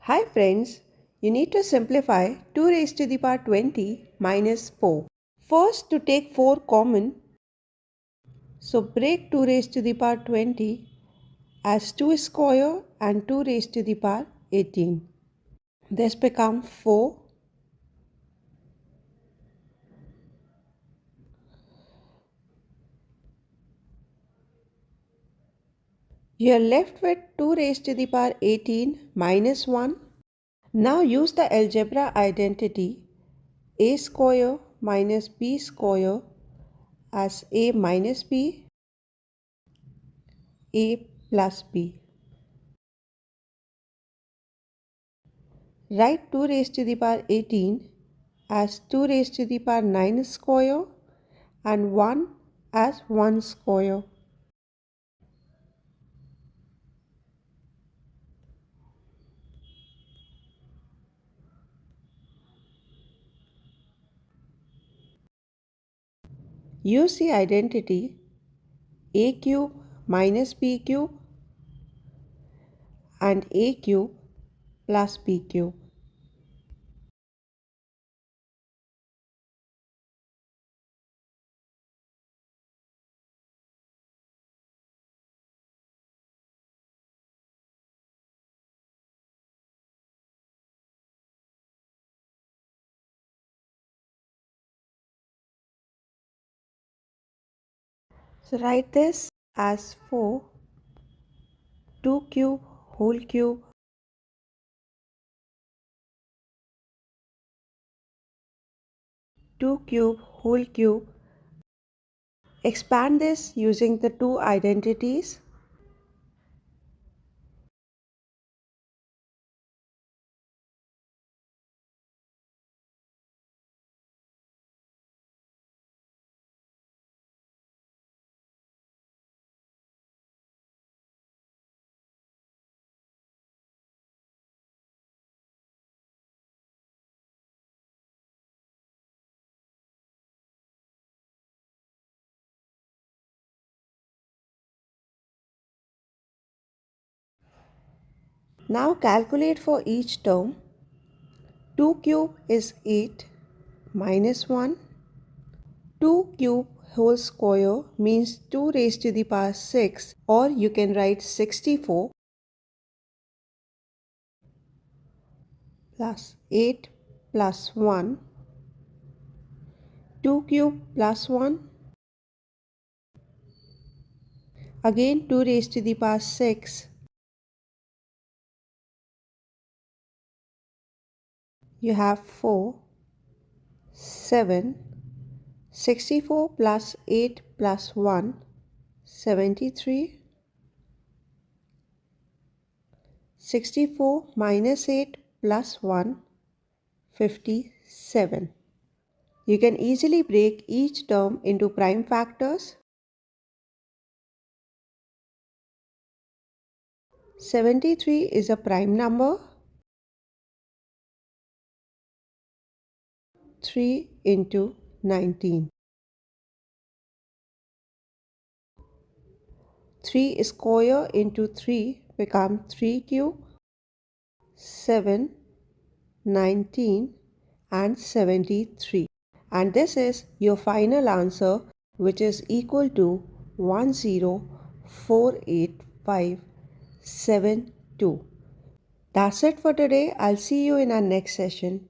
Hi friends, you need to simplify 2 raised to the power 20 minus 4. First, to take 4 common, so break 2 raised to the power 20 as 2 square and 2 raised to the power 18. This becomes 4. You are left with 2 raised to the power 18 minus 1. Now use the algebra identity a square minus b square as a minus b, a plus b. Write 2 raised to the power 18 as 2 raised to the power 9 square and 1 as 1 square. Use the identity a cube minus b cube and a cube plus b cube. So write this as 4 2 cube whole cube 2 cube whole cube. Expand this using the two identities. Now calculate for each term. 2 cube is 8 minus 1. 2 cube whole square means 2 raised to the power 6, or you can write 64 plus 8 plus 1. 2 cube plus 1. Again 2 raised to the power 6. You have 4, 7, 64 plus 8 plus 1, 73. 64 minus 8 plus 1, 57. You can easily break each term into prime factors. 73 is a prime number. 3 into 19. 3 square into 3 become 3 cube, 7, 19 and 73. And this is your final answer, which is equal to 1048572. That's it for today. I'll see you in our next session.